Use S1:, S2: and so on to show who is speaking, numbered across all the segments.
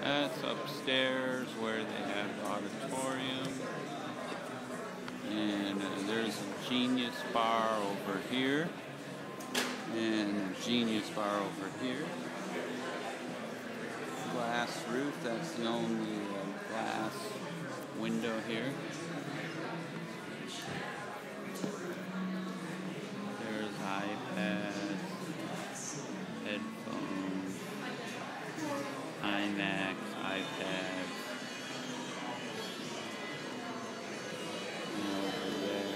S1: That's upstairs where they have the auditorium. And there's a Genius Bar over here. And a Genius Bar over here. Glass roof, that's the only glass window here. There's iPads, headphones, iMacs, iPads. And over there.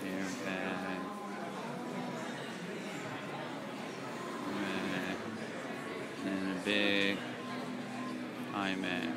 S1: AirPad. And a big iMac.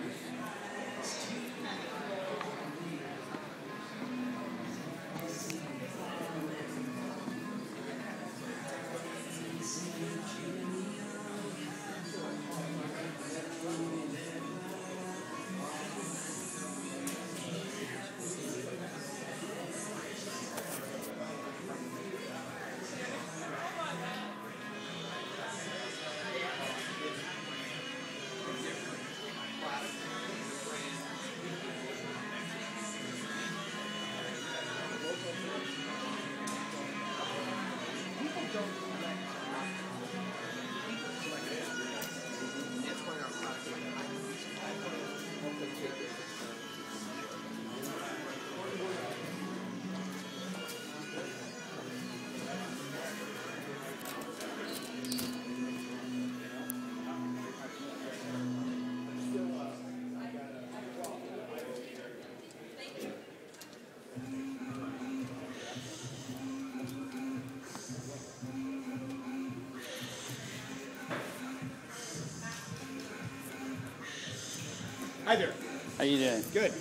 S2: Hi there.
S1: How you doing?
S2: Good.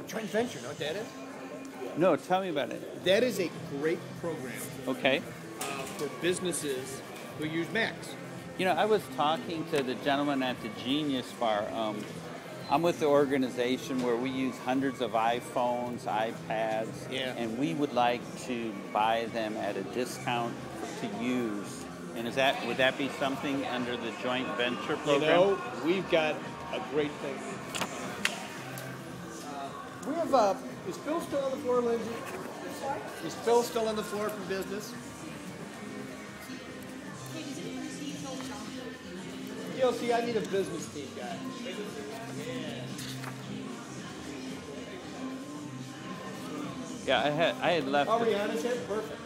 S2: Joint venture, know what that is?
S1: No, tell me about it.
S2: That is a great program
S1: Okay.
S2: for businesses who use Macs.
S1: You know, I was talking to the gentleman at the Genius Bar. I'm with the organization where we use hundreds of iPhones, iPads,
S2: Yeah.
S1: and we would like to buy them at a discount to use. And would that be something under the joint venture program?
S2: You know, we've got a great thing. We have, is Phil still on the floor, Lindsay? Is Phil still on the floor for business? DLC, I need a business team guy.
S1: Yeah, I had left.
S2: Already on his head? Perfect.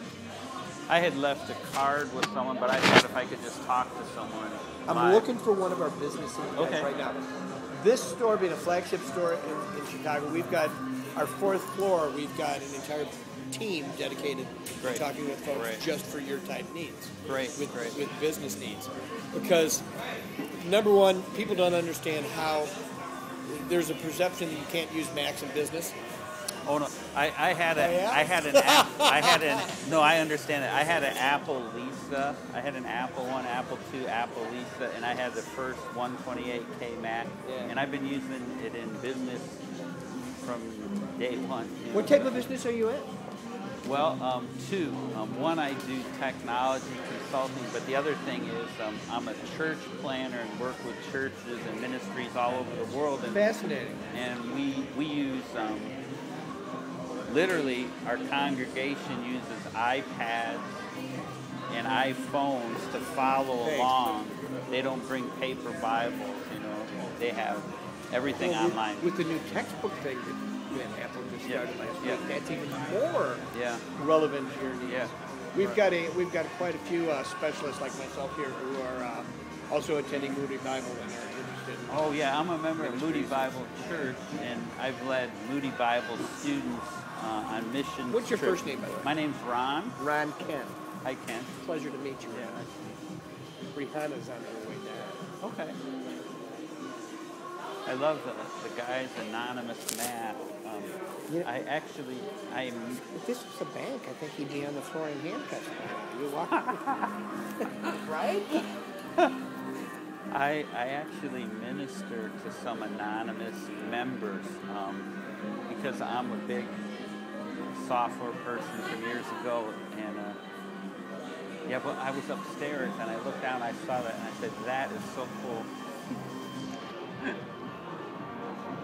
S1: I had left a card with someone, but I thought if I could just talk to someone.
S2: I'm looking for one of our business team guys
S1: Okay.
S2: right now. This store being a flagship store in Chicago, we've got our fourth floor, we've got an entire team dedicated
S1: Great.
S2: to talking with folks
S1: Great.
S2: just for your type needs.
S1: Great,
S2: With,
S1: great.
S2: with business needs. Because, number one, people don't understand how there's a perception that you can't use Macs in business.
S1: Oh no, I had a,
S2: Oh, yeah?
S1: I had an, app, I had an, no, I understand it. I had an Apple Lisa. I had an Apple 1, Apple 2, Apple Lisa, and I had the first 128K Mac.
S2: Yeah.
S1: And I've been using it in business from day one. You know.
S2: What type of business are you in?
S1: Well, two. One, I do technology consulting, but the other thing is I'm a church planner and work with churches and ministries all over the world. And,
S2: Fascinating.
S1: and we use, literally, our congregation uses iPads and iPhones to follow
S2: Thanks.
S1: along. They don't bring paper Bibles, you know. They have everything online.
S2: With the new textbook thing that Apple just
S1: Yeah.
S2: started last
S1: Yeah.
S2: week, that's even more
S1: Yeah.
S2: relevant to your needs.
S1: Yeah.
S2: We've got quite a few specialists like myself here who are also attending Moody Bible and are interested.
S1: Oh yeah, I'm a member of Moody Bible Church, and I've led Moody Bible students on missions.
S2: What's your
S1: trips.
S2: first name, by the way?
S1: My name's Ron.
S2: Ron Ken.
S1: Hi, Ken.
S2: Pleasure to meet you.
S1: Yeah.
S2: Rihanna's on her way down.
S1: Okay. I love the guy's anonymous math.
S2: You know-
S1: I'm
S2: If this was a bank, I think he'd be on the floor in handcuffs. You walk right?
S1: I actually minister to some anonymous members because I'm a big software person from years ago, and yeah, but I was upstairs and I looked down, I saw that, and I said, that is so cool.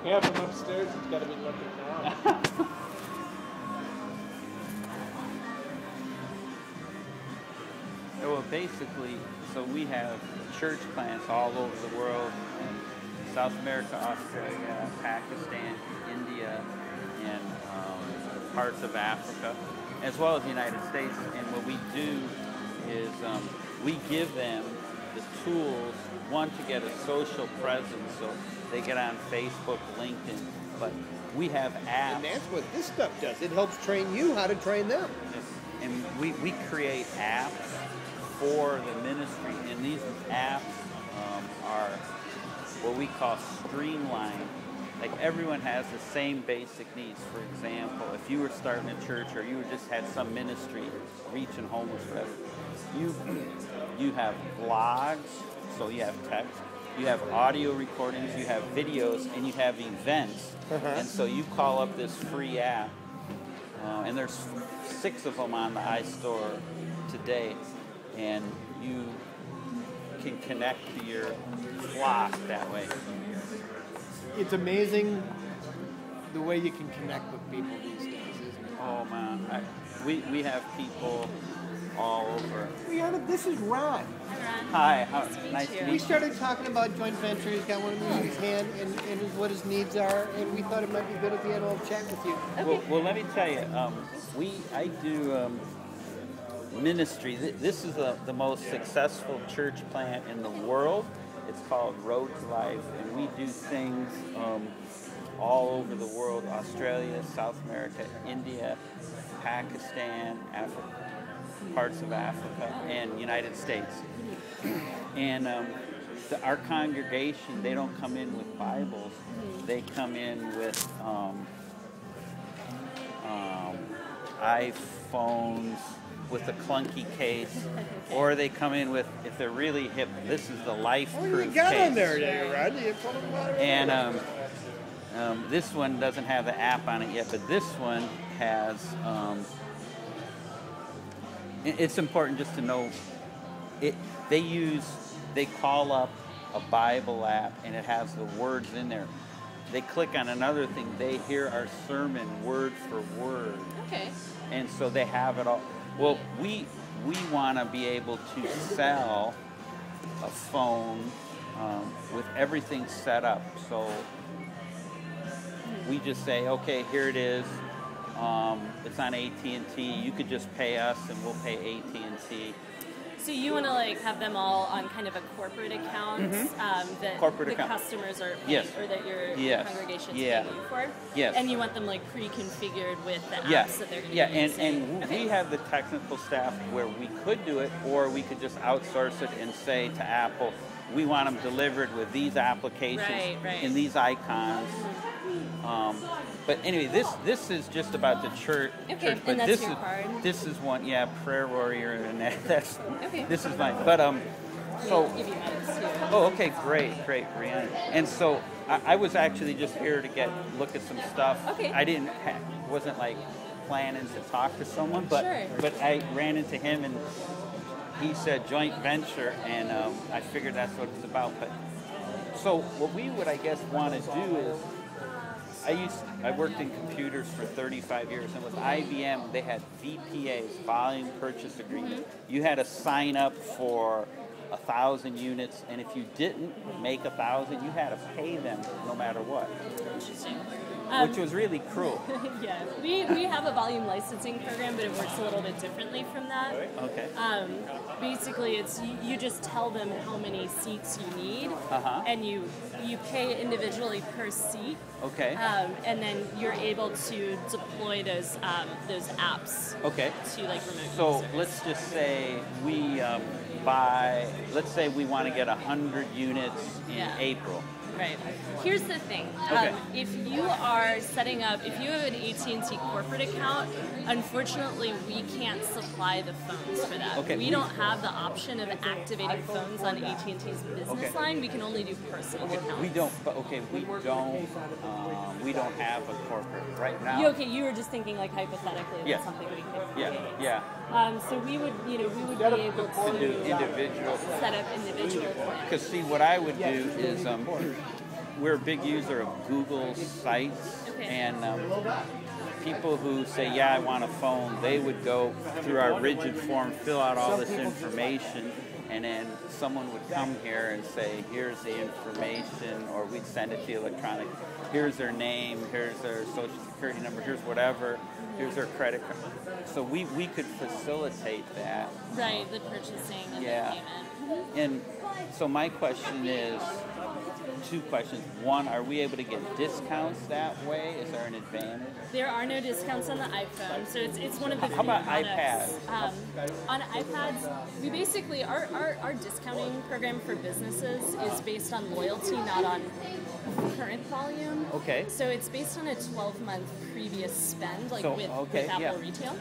S2: Yeah, from upstairs, it's got to be looking down.
S1: Well, basically, so we have church plants all over the world, South America, Australia, Pakistan, India, and parts of Africa, as well as the United States. And what we do is we give them the tools, one, to get a social presence, so they get on Facebook, LinkedIn, but we have apps.
S2: And that's what this stuff does. It helps train you how to train them.
S1: And we create apps for the ministry, and these apps are what we call streamlined. Like, everyone has the same basic needs. For example, if you were starting a church or you just had some ministry reaching homeless, you have blogs, so you have text, you have audio recordings, you have videos, and you have events. And so you call up this free app, and there's 6 of them on the iStore today, and you can connect to your flock that way.
S2: It's amazing the way you can connect with people these days, isn't it?
S1: Oh man, we have people all over.
S2: Rihanna, this is Ron.
S1: Hi,
S3: Nice to meet you.
S2: We started talking about joint venture. He's got one of these in his hand, and what his needs are, and we thought it might be good if we had a little chat with you.
S3: Okay.
S1: Well, let me tell you, I do ministry. This is the most successful church plant in the world. It's called Road to Life, and we do things all over the world: Australia, South America, India, Pakistan, Africa, parts of Africa, and United States. And our congregation, they don't come in with Bibles; they come in with iPhones with a clunky case, or they come in with, if they're really hip, this is the Life-Proof
S2: you got
S1: case.
S2: on there, Rod. You put them on there.
S1: And this one doesn't have the app on it yet, but this one has. It's important just to know it. They call up a Bible app, and it has the words in there. They click on another thing, they hear our sermon word for word.
S3: Okay.
S1: And so they have it all. Well, we want to be able to sell a phone with everything set up. So we just say, okay, here it is. It's on AT&T. You could just pay us, and we'll pay AT&T.
S3: So you want to have them all on kind of a corporate account that
S1: Corporate
S3: the
S1: account.
S3: Customers are paying,
S1: Yes.
S3: or that your
S1: Yes.
S3: congregation's
S1: Yeah.
S3: paying you for?
S1: Yes.
S3: And you want them pre-configured with the apps
S1: Yes.
S3: that they're going to
S1: Yeah,
S3: be using?
S1: and
S3: Okay.
S1: we have the technical staff where we could do it, or we could just outsource it and say to Apple, we want them delivered with these applications
S3: Right.
S1: and these icons. But anyway, this is just about the church.
S3: Okay,
S1: But
S3: and that's
S1: this
S3: your
S1: is
S3: card?
S1: this is one, yeah, Prayer Warrior, and that's
S3: Okay.
S1: this is mine. But so.
S3: I'll give you mine too.
S1: Oh, okay, great, Brianna. And so I was actually just here to look at some stuff.
S3: Okay.
S1: I wasn't planning to talk to someone, but
S3: Sure.
S1: but I ran into him, and he said joint venture, and I figured that's what it's about. But so what we would, I guess, want to do is, I worked in computers for 35 years, and with IBM, they had VPAs, volume purchase agreement. You had to sign up for 1,000 units, and if you didn't make 1,000, you had to pay them no matter what,
S3: Interesting.
S1: which was really cruel.
S3: Yeah, we have a volume licensing program, but it works a little bit differently from that.
S1: Okay.
S3: Basically, it's you just tell them how many seats you need, and you pay individually per seat.
S1: Okay.
S3: And then you're able to deploy those apps
S1: Okay.
S3: to remote
S1: So
S3: users.
S1: let's just say we let's say we want to get 100 units in
S3: Yeah.
S1: April.
S3: Right. Here's the thing.
S1: Okay.
S3: If you are setting up, if you have an AT&T corporate account, unfortunately, we can't supply the phones for that.
S1: Okay.
S3: We don't have the option of activating phones on AT&T's business
S1: Okay.
S3: line. We can only do personal accounts.
S1: We don't, but okay, we don't we don't have a corporate right now.
S3: You were just thinking like hypothetically
S1: Yeah.
S3: that's something we could
S1: Yeah,
S3: create.
S1: yeah.
S3: So we would be able
S1: To do
S3: to
S1: individual.
S3: set up individual plans.
S1: Because see, what I would do is we're a big user of Google Sites,
S3: Okay.
S1: and people who say, yeah, I want a phone, they would go through our rigid form, fill out all this information, and then someone would come here and say, here's the information, or we'd send it to you electronic. Here's their name, here's their social security number, here's whatever, here's their credit card. So we could facilitate that.
S3: Right, the purchasing and
S1: Yeah.
S3: the payment.
S1: And so my question is, two questions. One, are we able to get discounts that way? Is there an advantage?
S3: There are no discounts on the iPhone, so it's one of the
S1: How
S3: few
S1: about
S3: products.
S1: iPads?
S3: On iPads, we basically our discounting program for businesses is based on loyalty, not on current volume.
S1: Okay.
S3: So it's based on a 12-month previous spend, like
S1: So,
S3: with
S1: okay,
S3: Apple
S1: yeah.
S3: Retail.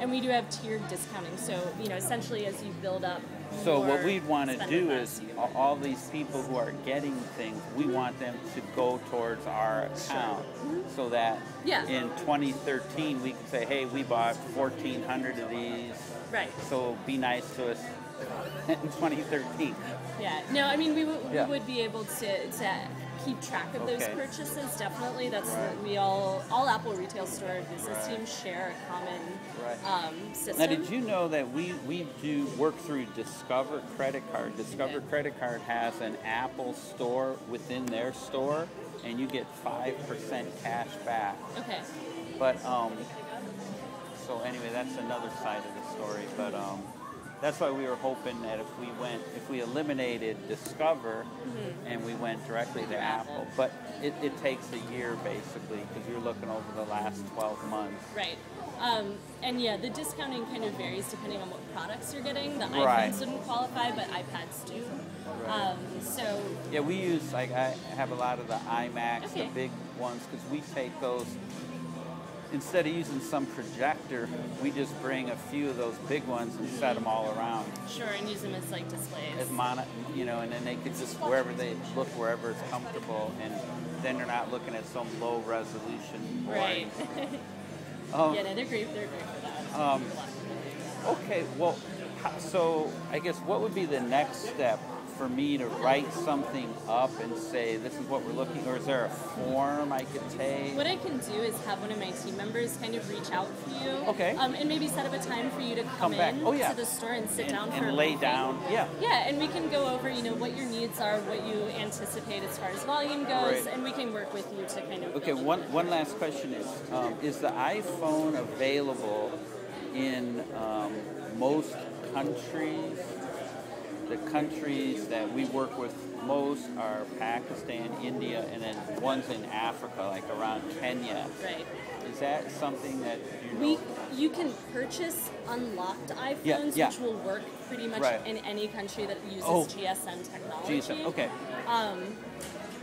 S3: And we do have tiered discounting. So essentially, as you build up.
S1: So
S3: more
S1: what we'd want to
S3: spend
S1: do
S3: with
S1: is
S3: us,
S1: all these people who are getting things, we want them to go towards our account so that
S3: Yeah.
S1: in 2013 we can say, hey, we bought 1,400 of these,
S3: right.
S1: so be nice to us in 2013.
S3: Yeah. No, I mean we
S1: Yeah.
S3: would be able to keep track of those
S1: Okay.
S3: purchases. Definitely, that's
S1: Right.
S3: we all Apple retail store business
S1: Right.
S3: teams share a common
S1: Right.
S3: system.
S1: Now, did you know that we do work through Discover Credit Card? Discover
S3: Okay.
S1: Credit Card has an Apple store within their store, and you get 5% cash back.
S3: Okay.
S1: But so anyway, that's another side of the story. But that's why we were hoping that if we eliminated Discover and we went directly to Apple, but it takes a year basically because you're looking over the last 12 months.
S3: Right. And yeah, the discounting kind of varies depending on what products you're getting. The
S1: Right.
S3: iPhones wouldn't qualify, but iPads do.
S1: Right.
S3: So
S1: Yeah, we use, like, I have a lot of the iMacs,
S3: Okay.
S1: the big ones, because we take those, instead of using some projector, we just bring a few of those big ones and set them all around
S3: sure, and use them as like displays.
S1: as and then they could just, wherever they look, wherever it's comfortable, and then they're not looking at some low resolution.
S3: Right.
S1: Um,
S3: Yeah, no, they're great. They're great for that.
S1: Okay, well, so I guess what would be the next step for me to write something up and say this is what we're looking, or is there a form I could take?
S3: What I can do is have one of my team members kind of reach out for you.
S1: Okay.
S3: And maybe set up a time for you to come
S1: back.
S3: in
S1: Oh, yeah.
S3: to the store and sit down for
S1: and
S3: a
S1: lay
S3: briefing.
S1: down. Yeah.
S3: Yeah, and we can go over, what your needs are, what you anticipate as far as volume goes,
S1: Right.
S3: and we can work with you to kind of.
S1: Okay.
S3: build
S1: One last question is the iPhone available in most countries? The countries that we work with most are Pakistan, India, and then one's in Africa, like around Kenya.
S3: Right.
S1: Is that something that you know?
S3: You can purchase unlocked iPhones,
S1: Yeah.
S3: which will work pretty much
S1: Right.
S3: in any country that uses
S1: Oh.
S3: GSM technology.
S1: GSM, okay.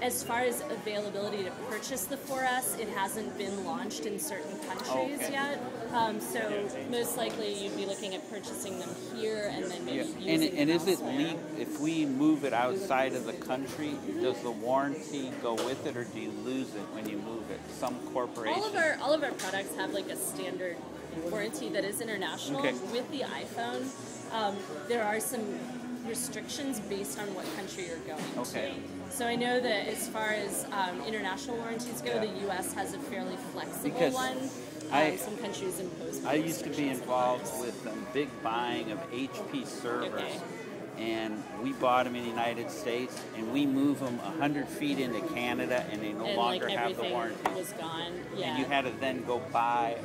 S3: As far as availability to purchase the 4S, it hasn't been launched in certain countries
S1: Okay.
S3: yet. So most likely you'd be looking at purchasing them here and then maybe
S1: Yeah.
S3: using
S1: And
S3: them
S1: is it
S3: elsewhere.
S1: legal if we move it outside of the country? Does the warranty go with it, or do you lose it when you move it? Some corporation.
S3: All of our products have like a standard warranty that is international.
S1: Okay.
S3: With the iPhone, there are some restrictions based on what country you're going
S1: Okay.
S3: to. So I know that as far as international warranties go,
S1: Yeah.
S3: the U.S. has a fairly flexible
S1: Because
S3: one. Some countries impose more
S1: I used to be
S3: restrictions than
S1: involved
S3: others.
S1: with big buying of HP servers,
S3: Okay.
S1: and we bought them in the United States, and we moved them 100 feet into Canada, and they no
S3: and
S1: longer
S3: like
S1: have the
S3: everything
S1: warranty.
S3: was gone. Yeah.
S1: And you had to then go buy,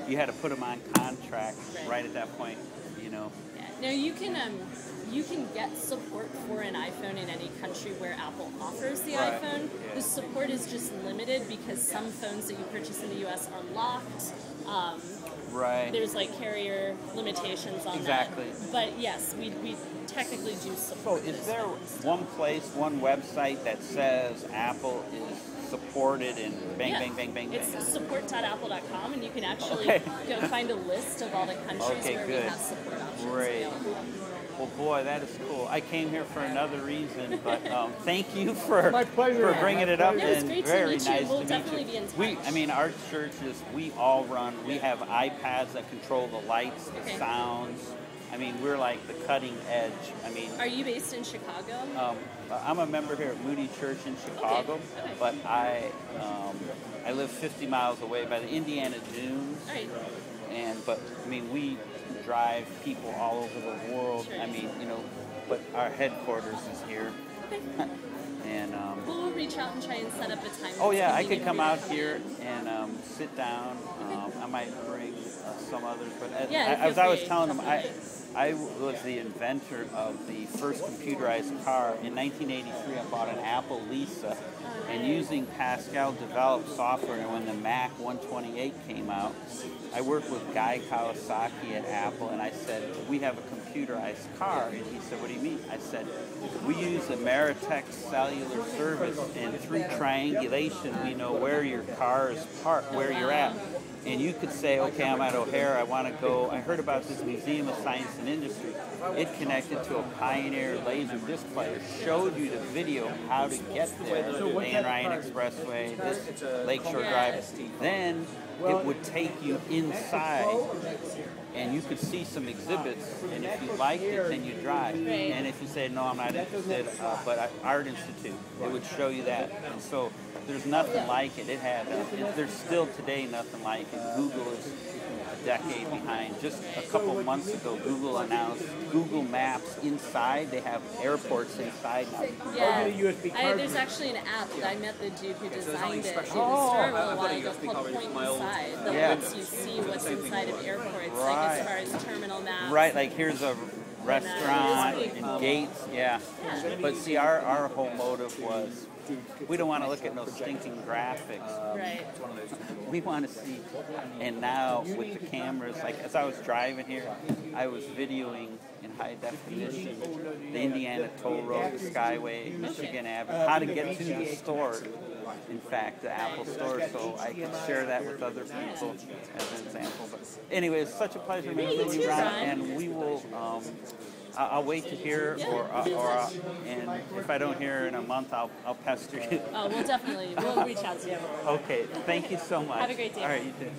S1: you had to put them on contract
S3: Right.
S1: at that point,
S3: Yeah. No, you can get support for an iPhone in any country where Apple offers the
S1: Right.
S3: iPhone.
S1: Yeah.
S3: The support is just limited because some phones that you purchase in the U.S. are locked.
S1: Right.
S3: There's like carrier limitations on
S1: Exactly.
S3: that. But yes, we technically do
S1: So
S3: support.
S1: is
S3: those
S1: there
S3: phones.
S1: one website that says Apple is supported and bang,
S3: Yeah.
S1: bang, bang, bang, bang?
S3: It's support.apple.com, and you can actually
S1: Okay.
S3: go find a list of all the countries
S1: Okay,
S3: where
S1: good.
S3: we have support options
S1: Great.
S3: available.
S1: Well, boy, that is cool. I came here for another reason, but thank you for
S2: My pleasure.
S1: for bringing it up.
S3: No, it's
S1: and
S3: great to
S1: very
S3: meet you.
S1: nice
S3: We'll
S1: to
S3: definitely
S1: meet
S3: be
S1: you.
S3: in touch.
S1: I mean, our church is we all run. We have iPads that control the lights, the
S3: Okay.
S1: sounds. I mean, we're like the cutting edge. I mean,
S3: Are you based in Chicago?
S1: I'm a member here at Moody Church in Chicago,
S3: Okay.
S1: but I live 50 miles away by the Indiana Dunes.
S3: All right.
S1: But I mean, we drive people all over the world.
S3: Sure.
S1: I mean, but our headquarters is here.
S3: Okay.
S1: And
S3: We'll reach out and try and set up a time.
S1: oh yeah,
S3: that's
S1: I could
S3: convenient
S1: come
S3: for you.
S1: out here and sit down. I might bring some others, but
S3: Yeah,
S1: as
S3: feel
S1: I was
S3: free,
S1: telling them,
S3: definitely.
S1: I was the inventor of the first computerized car. In 1983, I bought an Apple Lisa, and using Pascal developed software. And when the Mac 128 came out, I worked with Guy Kawasaki at Apple, and I said, we have a computerized car. And he said, what do you mean? I said, we use Ameritech cellular service, and through triangulation, we know where your car is parked, where you're at. And you could say, okay, I'm at O'Hare, I want to go. I heard about this Museum of Science and Industry. It connected to a Pioneer laser disc player, showed you the video how to get there, the Van Ryan Expressway, this Lakeshore Drive. Then it would take you inside, and you could see some exhibits, and if you liked it, then you drive.
S3: Right.
S1: And if you say, no, I'm not interested, but Art Institute, it would show you that. And so there's nothing like it. It had, there's still today nothing like it. Google is a decade behind. Just a couple months ago, Google announced Google Maps inside. They have airports inside now.
S3: Yeah.
S2: USB card.
S3: There's actually an app that I met the dude who designed it in the
S4: special.
S3: store a
S4: I've
S3: while
S4: got a
S3: ago
S4: USB
S3: called
S4: card
S3: Point
S4: in my old-
S3: Inside that
S1: Yeah.
S3: lets you see what's inside of airports, like
S1: Right.
S3: as far as terminal maps.
S1: Right, like here's a restaurant
S3: It's
S1: and gates, yeah. But see, our whole motive was, we don't want to look at no stinking graphics.
S3: Right.
S1: We want to see, and now with the cameras, like as I was driving here, I was videoing in high definition the Indiana Toll Road, the Skyway, Michigan Avenue, how to get to the store. In fact, the Apple Store, so I can share that with other people as an example. But anyway, it's such a pleasure meeting you, Ron, and we will. I'll wait to hear, and if I don't hear in a month, I'll pester you.
S3: Oh, we'll definitely, we'll reach out to you.
S1: Okay, thank you so much.
S3: Have a great day.
S1: All right, you too.